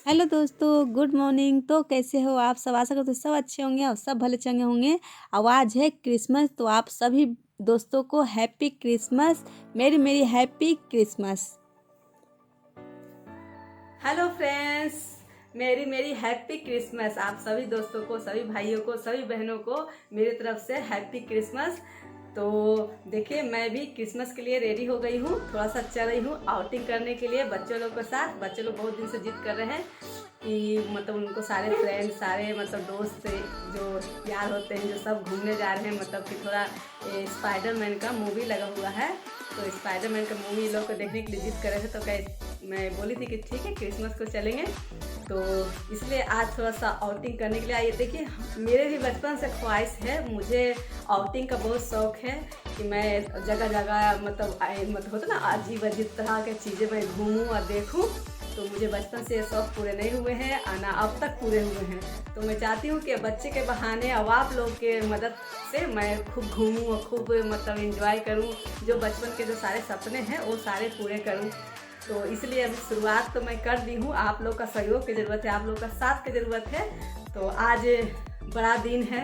Hello दोस्तों, good morning. तो कैसे हो आप सब? आशा करते सब अच्छे होंगे और सब भले चंगे होंगे। आज है क्रिसमस, तो आप सभी दोस्तों को हैप्पी क्रिसमस। मेरी मेरी हैप्पी क्रिसमस। हेलो फ्रेंड्स, मेरी मेरी हैप्पी क्रिसमस। आप सभी दोस्तों को, सभी भाइयों को, सभी बहनों को मेरी तरफ से हैप्पी क्रिसमस। तो देखिए, मैं भी क्रिसमस के लिए रेडी हो गई हूँ। थोड़ा सा चल रही हूँ आउटिंग करने के लिए बच्चों लोग के साथ। बच्चे लोग बहुत दिन से जिद कर रहे हैं कि मतलब उनको सारे फ्रेंड, सारे मतलब दोस्त जो यार होते हैं, जो सब घूमने जा रहे हैं। मतलब कि थोड़ा स्पाइडरमैन का मूवी लगा हुआ है, तो स्पाइडरमैन का मूवी लोग को देखने के लिए जिद कर रहे थे। तो मैं बोली थी कि ठीक है, क्रिसमस को चलेंगे। तो इसलिए आज थोड़ा सा आउटिंग करने के लिए आइए। देखिए, मेरे भी बचपन से ख्वाहिश है, मुझे आउटिंग का बहुत शौक़ है कि मैं जगह जगह मतलब होता ना, अजीब अजीब तरह के चीज़ें मैं घूमूँ और देखूँ। तो मुझे बचपन से ये शौक़ पूरे नहीं हुए हैं, आना अब तक पूरे हुए हैं। तो मैं चाहती हूँ कि बच्चे के बहाने अब आप लोग के मदद से मैं खूब घूमूँ और खूब मतलब एंजॉय करूँ। जो बचपन के जो सारे सपने हैं वो सारे पूरे करूँ। तो इसलिए अभी शुरुआत तो मैं कर दी हूँ। आप लोग का सहयोग की ज़रूरत है, आप लोग का साथ की ज़रूरत है। तो आज बड़ा दिन है,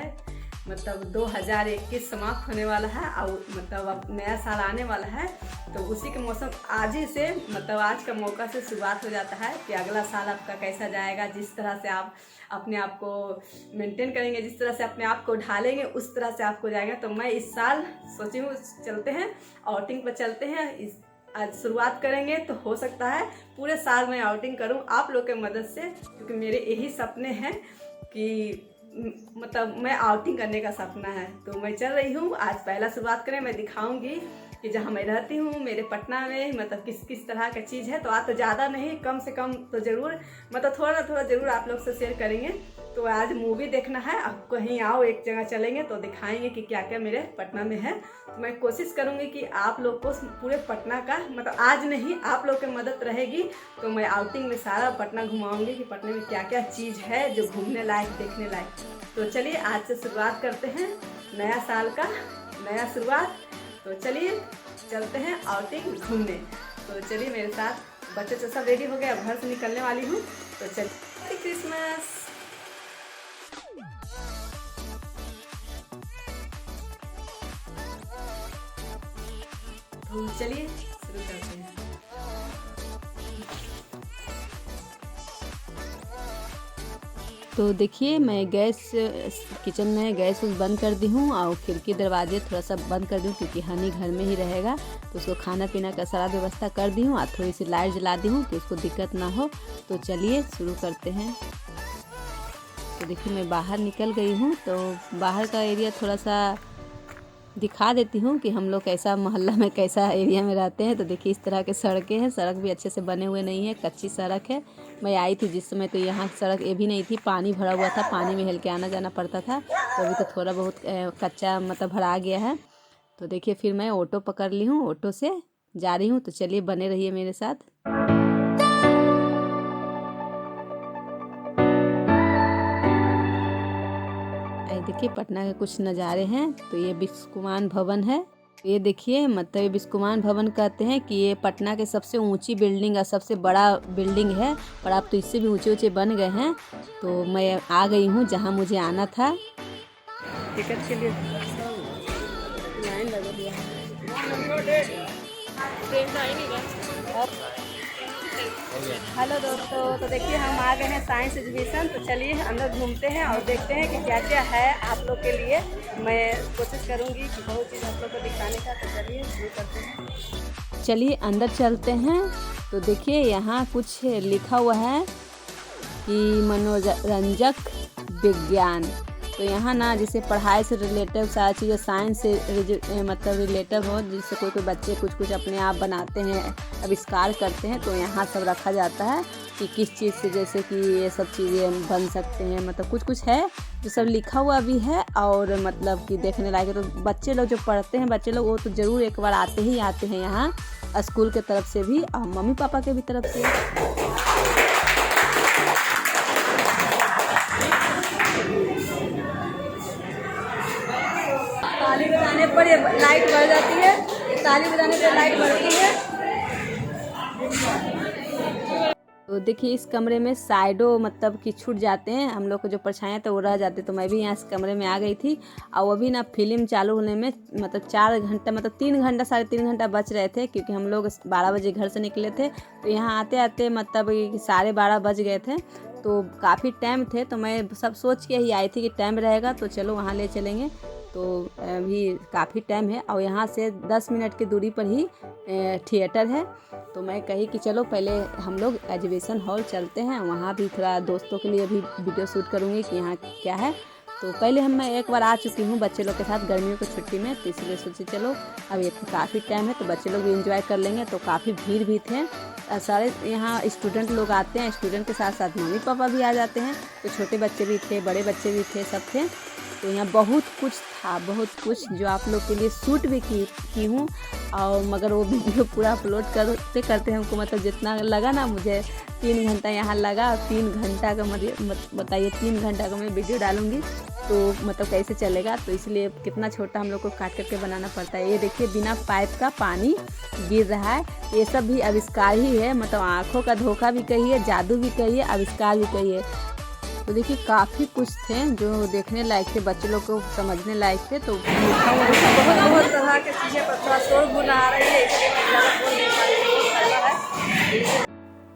मतलब 2021 समाप्त होने वाला है और मतलब अब नया साल आने वाला है। तो उसी के मौसम आज ही से, मतलब आज का मौका से शुरुआत हो जाता है कि अगला साल आपका कैसा जाएगा। जिस तरह से आप अपने आप को मेंटेन करेंगे, जिस तरह से अपने आप को ढालेंगे, उस तरह से आपको जाएगा। तो मैं इस साल सोची हूँ चलते हैं आउटिंग पर, चलते हैं। आज शुरुआत करेंगे तो हो सकता है पूरे साल मैं आउटिंग करूं आप लोग के मदद से, क्योंकि मेरे यही सपने हैं कि मतलब मैं आउटिंग करने का सपना है। तो मैं चल रही हूँ। आज पहला शुरुआत करें, मैं दिखाऊंगी कि जहाँ मैं रहती हूँ मेरे पटना में मतलब किस किस तरह का चीज़ है। तो आज तो ज़्यादा नहीं, कम से कम तो ज़रूर, मतलब थोड़ा ना थोड़ा ज़रूर आप लोग से शेयर करेंगे। तो आज मूवी देखना है, अब कहीं आओ एक जगह चलेंगे तो दिखाएंगे कि क्या क्या मेरे पटना में है। तो मैं कोशिश करूँगी कि आप लोग को पूरे पटना का, मतलब आज नहीं, आप लोग की मदद रहेगी तो मैं आउटिंग में सारा पटना घुमाऊंगी कि पटना में क्या क्या चीज़ है जो घूमने लायक, देखने लायक। तो चलिए आज से शुरुआत करते हैं नया साल का, नया शुरुआत। तो चलिए चलते हैं आउटिंग घूमने। तो चलिए मेरे साथ, बच्चे तो सब रेडी हो गए, अब घर से निकलने वाली हूँ। तो चलिए, क्रिसमस। तो चलिए शुरू करते हैं। तो देखिए, मैं किचन में गैस बंद कर दी हूँ और खिड़की दरवाजे थोड़ा सा बंद कर दी हूँ, क्योंकि हनी घर में ही रहेगा। तो उसको खाना पीना का सारा व्यवस्था कर दी हूँ और थोड़ी सी लाइट जला दी हूँ कि उसको दिक्कत ना हो। तो चलिए शुरू करते हैं। तो देखिए, मैं बाहर निकल गई हूँ। तो बाहर का एरिया थोड़ा सा दिखा देती हूँ कि हम लोग कैसा मोहल्ला में, कैसा एरिया में रहते हैं। तो देखिए, इस तरह के सड़कें हैं। सड़क भी अच्छे से बने हुए नहीं है, कच्ची सड़क है। मैं आई थी जिस समय तो यहाँ सड़क ये भी नहीं थी, पानी भरा हुआ था, पानी में हिल के आना जाना पड़ता था। तो अभी तो थोड़ा बहुत कच्चा मतलब भरा गया है। तो देखिए, फिर मैं ऑटो पकड़ ली हूँ, ऑटो से जा रही हूँ। तो चलिए बने रहिए मेरे साथ। देखिए, पटना के कुछ नज़ारे हैं। तो ये बिस्कुमान भवन है। ये देखिए, मतलब ये बिस्कुमान भवन कहते हैं कि ये पटना के सबसे ऊंची बिल्डिंग और सबसे बड़ा बिल्डिंग है। पर अब तो इससे भी ऊंचे ऊंचे बन गए हैं। तो मैं आ गई हूँ जहाँ मुझे आना था। टिकट के लिए लाइन लगा दिया है। हेलो दोस्तों, तो देखिए हम आ गए हैं साइंस एग्जीबिशन। तो चलिए अंदर घूमते हैं और देखते हैं कि क्या क्या है आप लोग के लिए। मैं कोशिश करूंगी कि बहुत चीज़ आप लोग को दिखाने का। तो चलिए शुरू करते हैं। चलिए अंदर चलते हैं। तो देखिए, यहाँ कुछ लिखा हुआ है कि मनोरंजक विज्ञान। तो यहाँ ना, जिसे पढ़ाई से रिलेटेड सारी चीज़ें, साइंस से मतलब रिलेटेड हो, जिससे कोई बच्चे कुछ अपने आप बनाते हैं, आविष्कार करते हैं। तो यहाँ सब रखा जाता है कि किस चीज़ से, जैसे कि ये सब चीज़ें बन सकते हैं। मतलब कुछ है जो सब लिखा हुआ भी है और मतलब कि देखने लायक है। तो बच्चे लोग जो पढ़ते हैं, बच्चे लोग वो तो ज़रूर एक बार आते हैं यहाँ, स्कूल के तरफ से भी और मम्मी पापा के भी तरफ से। ताली बजाने पर ये लाइट बढ़ जाती है, ताली बजाने पर लाइट बढ़ती है। तो देखिए इस कमरे में साइडों मतलब कि छूट जाते हैं, हम लोग को जो परछाइयाँ तो वो रह जाते, तो मैं भी यहाँ इस कमरे में आ गई थी। और वो भी ना फिल्म चालू होने में मतलब 4 घंटा मतलब 3 घंटा 3.5 घंटा बच रहे थे, क्योंकि हम लोग 12 बजे घर से निकले थे, तो यहाँ आते आते मतलब 12:30 बज गए थे, तो काफ़ी टाइम थे। तो मैं सब सोच के ही आई थी कि टाइम रहेगा तो चलो वहाँ ले चलेंगे, तो अभी काफ़ी टाइम है और यहाँ से 10 मिनट की दूरी पर ही थिएटर है। तो मैं कही कि चलो पहले हम लोग एग्जीबिशन हॉल चलते हैं, वहाँ भी थोड़ा दोस्तों के लिए भी वीडियो शूट करूँगी कि यहाँ क्या है। तो पहले मैं एक बार आ चुकी हूँ बच्चे लोग के साथ गर्मियों की छुट्टी में, तो इसलिए सोचे चलो अब ये काफ़ी टाइम है तो बच्चे लोग भी इंजॉय कर लेंगे। तो काफ़ी भीड़ भी थे, सारे यहाँ स्टूडेंट लोग आते हैं, स्टूडेंट के साथ साथ मम्मी पापा भी आ जाते हैं, तो छोटे बच्चे भी थे, बड़े बच्चे भी थे, सब थे। तो यहाँ बहुत कुछ था, बहुत कुछ जो आप लोग के लिए शूट भी की हूँ। और मगर वो वीडियो पूरा अपलोड करते करते हमको मतलब जितना लगा ना, मुझे 3 घंटा यहाँ लगा। 3 घंटा का बताइए 3 घंटा का मैं वीडियो डालूँगी तो मतलब कैसे चलेगा। तो इसलिए कितना छोटा हम लोग को काट करके बनाना पड़ता है। ये देखिए बिना पाइप का पानी गिर रहा है, ये सब भी आविष्कार ही है, मतलब आँखों का धोखा भी कहिए, जादू भी कहिए, आविष्कार भी कहिए। तो देखिए काफ़ी कुछ थे जो देखने लायक थे, बच्चे लोग को समझने लायक थे। तो बहुत तरह के चीज़ें पर थोड़ा शोर आ रही है, इसलिए मैं ज़्यादा बोल नहीं पा रही।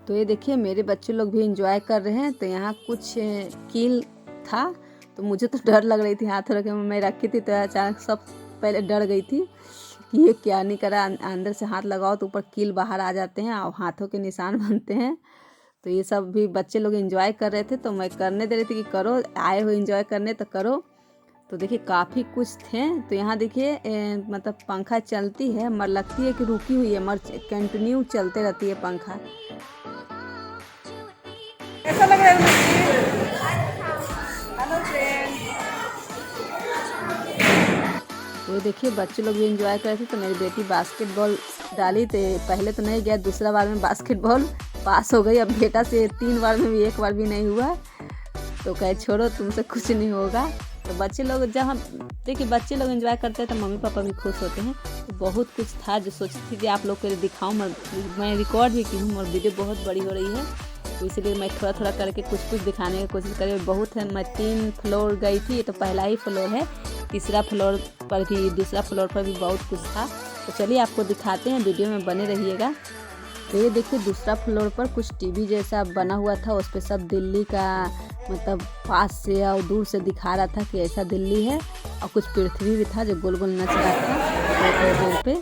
तो ये देखिए मेरे बच्चे लोग भी इंजॉय कर रहे हैं। तो यहाँ कुछ कील था, तो मुझे तो डर लग रही थी, हाथ रखे मैं रखी थी, तो अचानक सब पहले डर गई थी कि ये क्या नहीं करा, अंदर से हाथ लगाओ तो ऊपर कील बाहर आ जाते हैं और हाथों के निशान बनते हैं। तो ये सब भी बच्चे लोग एंजॉय कर रहे थे, तो मैं करने दे रही थी कि करो, आए हो एंजॉय करने तो करो। तो देखिए काफ़ी कुछ थे। तो यहाँ देखिए मतलब पंखा चलती है, मर लगती है कि रुकी हुई है, मर कंटिन्यू चलते रहती है पंखा। कैसा लग रहा है? Hello friend. तो देखिए बच्चे लोग भी एंजॉय कर रहे थे। तो मेरी बेटी बास्केटबॉल डाली, तो पहले तो नहीं गया, दूसरा बार में बास्केटबॉल पास हो गई। अब बेटा से 3 बार में भी 1 बार भी नहीं हुआ, तो कहे छोड़ो तुमसे कुछ नहीं होगा। तो बच्चे लोग जब हम देखिए बच्चे लोग एंजॉय करते हैं तो मम्मी पापा भी खुश होते हैं। तो बहुत कुछ था जो सोची थी कि आप लोग को दिखाऊं, मैं रिकॉर्ड भी की हूँ और वीडियो बहुत बड़ी हो रही है, तो इसलिए मैं थोड़ा थोड़ा करके कुछ दिखाने की कोशिश करी। बहुत है, मैं 3 फ्लोर गई थी, ये तो पहला ही फ्लोर है, तीसरा फ्लोर पर भी, दूसरा फ्लोर पर भी बहुत कुछ था। तो चलिए आपको दिखाते हैं, वीडियो में बने रहिएगा। तो ये देखिए दूसरा फ्लोर पर कुछ टीवी जैसा बना हुआ था, उस पर सब दिल्ली का मतलब पास से और दूर से दिखा रहा था कि ऐसा दिल्ली है। और कुछ पृथ्वी भी था जो गोल गोल नच रहा था दूर पे।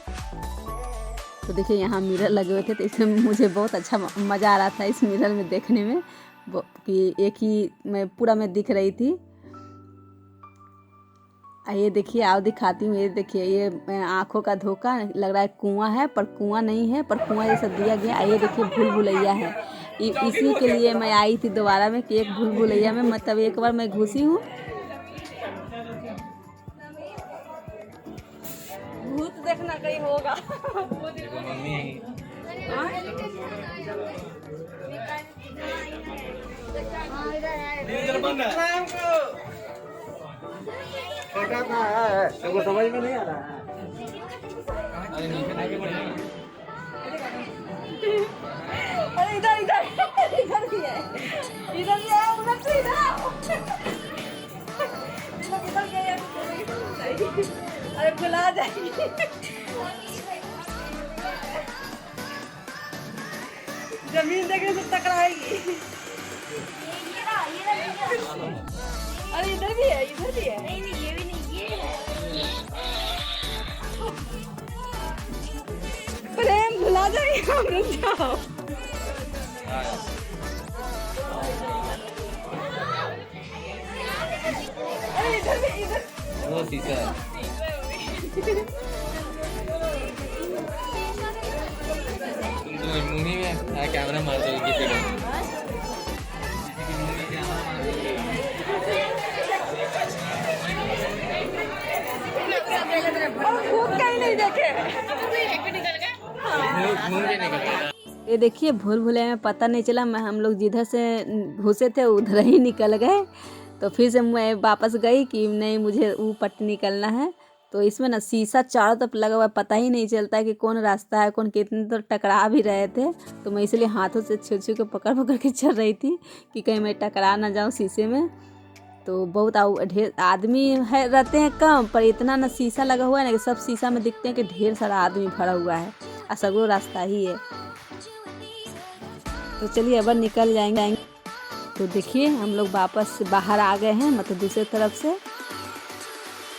तो देखिए यहाँ मिरर लगे हुए थे, तो इसमें मुझे बहुत अच्छा मज़ा आ रहा था इस मिरर में देखने में, कि एक ही मैं पूरा मैं दिख रही थी। ये देखिए आओ दिखाती हूँ। ये देखिए ये आँखों का धोखा लग रहा है, कुआं है पर कुआं नहीं है, पर कुआं जैसा दिया गया। ये देखिए भूल भुलैया है, इसी के लिए मैं आई थी दोबारा में कि एक भूल भुलैया में मतलब एक बार मैं घुसी हूँ। भूत देखना कहीं होगा। हमको समझ में नहीं आ रहा है। अरे इधर इधर इधर भी है, इधर भी है, उधर से इधर आओ। इधर गए, अरे भुला जाएगी। जमीन देखने से टकराएगी। अरे इधर भी है, इधर भी है। नहीं नहीं ये भी नहीं, ये है। प्रेम भुला जाएगी, हम रुक जाओ। अरे इधर भी, इधर वो शीशा है। मुंह में कैमरा मार दो किसी को। ये देखिए भूल भुलैया में पता नहीं चला, मैं हम लोग जिधर से घुसे थे उधर ही निकल गए। तो फिर से मैं वापस गई कि नहीं मुझे वो पट्टी निकलना है। तो इसमें ना शीशा चारों तरफ लगा हुआ है, पता ही नहीं चलता है कि कौन रास्ता है कौन, कितने तो टकरा भी रहे थे। तो मैं इसलिए हाथों से छू छू के पकड़ पकड़ के चल रही थी कि कहीं मैं टकरा ना जाऊँ शीशे में। तो बहुत ढेर आदमी है रहते हैं कम, पर इतना ना शीशा लगा हुआ है ना कि सब शीशा में दिखते हैं कि ढेर सारा आदमी भरा हुआ है और सगरो रास्ता ही है। तो चलिए अब निकल जाएंगे। तो देखिए हम लोग वापस बाहर आ गए हैं, मतलब दूसरे तरफ से।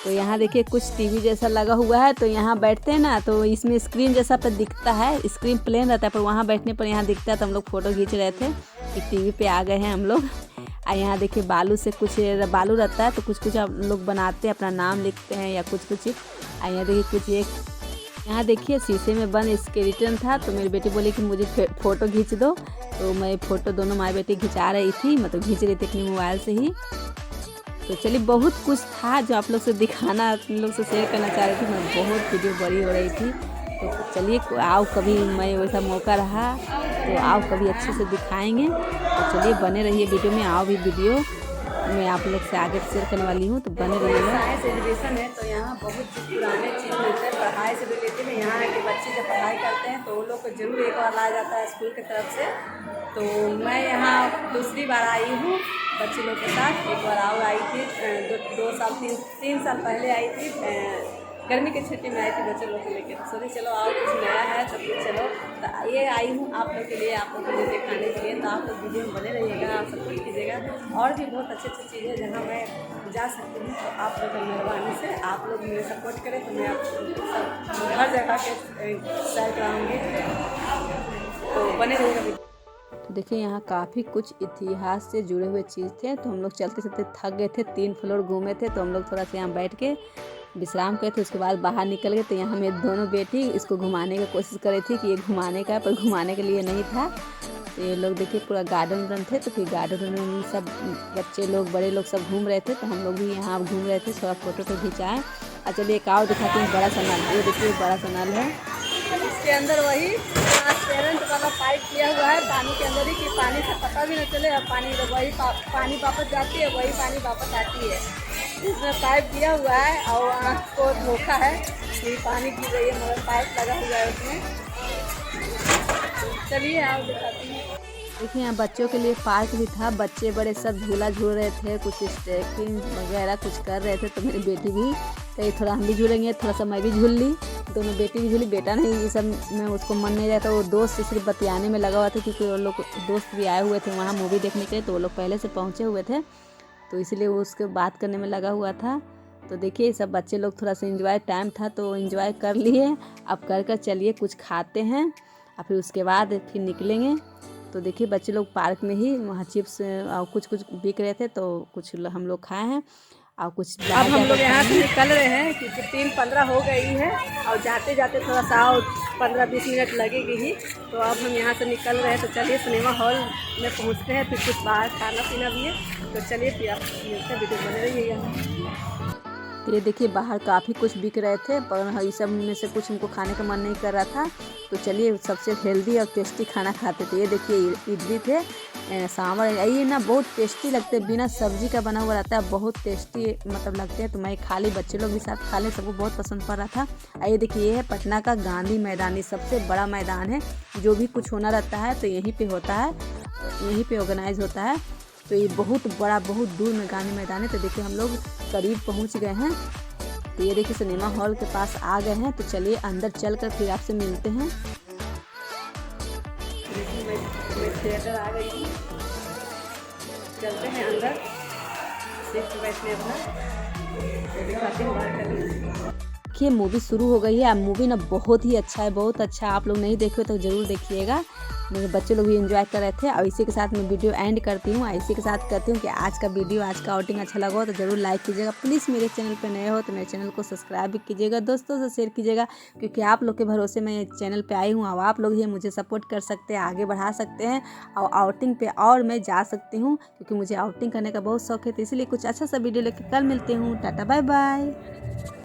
तो यहाँ देखिए कुछ टीवी जैसा लगा हुआ है, तो यहाँ बैठते हैं ना तो इसमें स्क्रीन जैसा पर दिखता है, स्क्रीन प्लेन रहता है पर वहाँ बैठने पर यहाँ दिखता है। तो हम लोग फ़ोटो खींच रहे थे कि टीवी पे आ गए हैं हम लोग। और यहाँ देखिए बालू से कुछ बालू रहता है तो कुछ कुछ आप लोग बनाते हैं, अपना नाम लिखते हैं या कुछ कुछ। और यहाँ देखिए कुछ एक यहाँ देखिए शीशे में बंद स्केलेटन था। तो मेरी बेटी बोली कि मुझे फ़ोटो खींच दो, तो मैं फ़ोटो दोनों माँ बेटी खिंचा रही थी, मतलब खींच रही थी अपने मोबाइल से ही। तो चलिए बहुत कुछ था जो आप लोग से दिखाना, आप लोग से शेयर करना चाह रही थी। मैं बहुत वीडियो बड़ी हो रही थी। तो चलिए आओ कभी मैं वैसा मौका रहा तो आओ कभी अच्छे से दिखाएंगे। तो चलिए बने रहिए वीडियो में, आओ भी वीडियो मैं आप लोग से आगे शेयर करने वाली हूँ, तो बने रहिएगा। साइंस एजुकेशन है तो यहाँ बहुत पुराने चीज़ मिलते हैं पढ़ाई से रिलेटेड। यहाँ है कि बच्चे जब पढ़ाई करते हैं तो वो लोग को जरूर एक बार लाया जाता है स्कूल की तरफ से। तो मैं यहाँ दूसरी बार आई हूँ बच्चे लोग के साथ। एक बार और आई थी 3 साल पहले आई थी, गर्मी की छुट्टी में आई थी बच्चे लोग को लेकर। तो सोची चलो आओ कुछ नया है तो फिर चलो तो ये आई हूँ आप लोग के लिए, आप लोग को दिखाने के लिए। तो आप लोग वीडियो में बने रहिएगा, आप सपोर्ट कीजिएगा। और भी बहुत अच्छी अच्छी चीज़ें हैं जहाँ मैं जा सकती हूँ। तो आप लोग की मेहरबानी से आप लोग मुझे सपोर्ट करें तो मैं आप हर जगह के सैर कराऊँगी। तो बने रहिएगा। तो देखिए यहाँ काफ़ी कुछ इतिहास से जुड़े हुए चीज़ थे। तो हम लोग चलते चलते थक गए थे, 3 फ्लोर घूमे थे, तो हम लोग थोड़ा सा यहाँ बैठ के विश्राम करे थे। उसके बाद बाहर निकल गए। तो यहाँ मेरी दोनों बेटी इसको घुमाने की कोशिश कर रही थी कि ये घुमाने का, पर घुमाने के लिए नहीं था। तो ये लोग देखिए पूरा गार्डन वार्डन थे, तो फिर गार्डन में सब बच्चे लोग बड़े लोग सब घूम रहे थे। तो हम लोग भी यहाँ घूम रहे थे, थोड़ा फ़ोटो तो खिंचाएँ। और चलिए एक और दिखाती हूँ बड़ा सा नल। ये देखिए बड़ा सा नल है, इसके अंदर वही ट्रांसपेरेंट वाला पाइप दिया हुआ है पानी के अंदर ही, कि पानी से पता भी न चले और पानी वही पानी वापस जाती है, वही पानी वापस आती है। इसमें पाइप दिया हुआ है और आँख को धोखा है कि पानी गिर रही है, मगर पाइप लगा हुआ है उसमें। चलिए आप दिखाती हूँ। देखिए यहाँ बच्चों के लिए पार्क भी था, बच्चे बड़े सब झूला झूल रहे थे, कुछ स्टेपिंग वगैरह कुछ कर रहे थे। तो मेरी बेटी भी कहीं थोड़ा हम भी झूलेंगे, थोड़ा सा मैं भी झूल ली, दोनों बेटी भी झूली। बेटा नहीं, ये सब में उसको मन नहीं रहता, वो दोस्त से सिर्फ बतियाने में लगा हुआ था, क्योंकि वो लोग दोस्त भी आए हुए थे वहाँ मूवी देखने के लिए। तो वो लोग पहले से पहुँचे हुए थे, तो इसलिए वो उसके बात करने में लगा हुआ था। तो देखिए सब बच्चे लोग थोड़ा सा एंजॉय टाइम था तो एंजॉय कर लिए। अब कर चलिए कुछ खाते हैं और फिर उसके बाद फिर निकलेंगे। तो देखिए बच्चे लोग पार्क में ही वहाँ चिप्स और कुछ कुछ बिक रहे थे, तो कुछ हम लोग खाए हैं और कुछ। अब हम लोग यहाँ से निकल रहे हैं क्योंकि 3:15 हो गई है और जाते जाते थोड़ा सा और 15-20 मिनट लगेगी ही। तो अब हम यहाँ से निकल रहे हैं। तो चलिए सिनेमा हॉल में पहुँचते हैं, फिर कुछ बाहर खाना पीना भी है। तो चलिए फिर आप मिलते हैं, वीडियो बने रहिएगा। तो ये देखिए बाहर काफ़ी कुछ बिक रहे थे, पर इस सब में से कुछ हमको खाने का मन नहीं कर रहा था। तो चलिए सबसे हेल्दी और टेस्टी खाना खाते थे। ये देखिए इडली थे, सांभर, ये ना बहुत टेस्टी लगते हैं, बिना सब्जी का बना हुआ रहता है, बहुत टेस्टी मतलब लगते हैं। तो मैं खा ली, बच्चे लोग भी साथ खा ले, सबको बहुत पसंद पड़ रहा था। ये देखिए ये है पटना का गांधी मैदान, ये सबसे बड़ा मैदान है। जो भी कुछ होना रहता है तो यहीं पे होता है, यहीं पे ऑर्गेनाइज होता है। तो ये बहुत बड़ा, बहुत दूर में गांधी मैदान है। तो देखिए हम लोग करीब पहुंच गए हैं। तो ये देखिए सिनेमा हॉल के पास आ गए हैं। तो चलिए अंदर चलकर फिर आपसे मिलते हैं। मैं थिएटर आ गई हूँ, चलते हैं अंदर, सीट बैठने अपना दिखाती हूँ बाहर का। देखिए मूवी शुरू हो गई है। अब मूवी ना बहुत ही अच्छा है, बहुत अच्छा। आप लोग नहीं देखे तो ज़रूर देखिएगा। मेरे बच्चे लोग भी एंजॉय कर रहे थे। और इसी के साथ मैं वीडियो एंड करती हूँ। इसी के साथ कहती हूँ कि आज का वीडियो, आज का आउटिंग अच्छा लगा हो तो ज़रूर लाइक कीजिएगा। प्लीज़ मेरे चैनल पर नए हो तो मेरे चैनल को सब्सक्राइब भी कीजिएगा, दोस्तों से शेयर कीजिएगा, क्योंकि आप लोग के भरोसे मैं चैनल पर आई हूँ। और आप लोग ही मुझे सपोर्ट कर सकते हैं, आगे बढ़ा सकते हैं और आउटिंग पर और मैं जा सकती हूँ, क्योंकि मुझे आउटिंग करने का बहुत शौक है। तो इसलिए कुछ अच्छा सा वीडियो लेकर कल मिलती हूँ। Tata bye bye.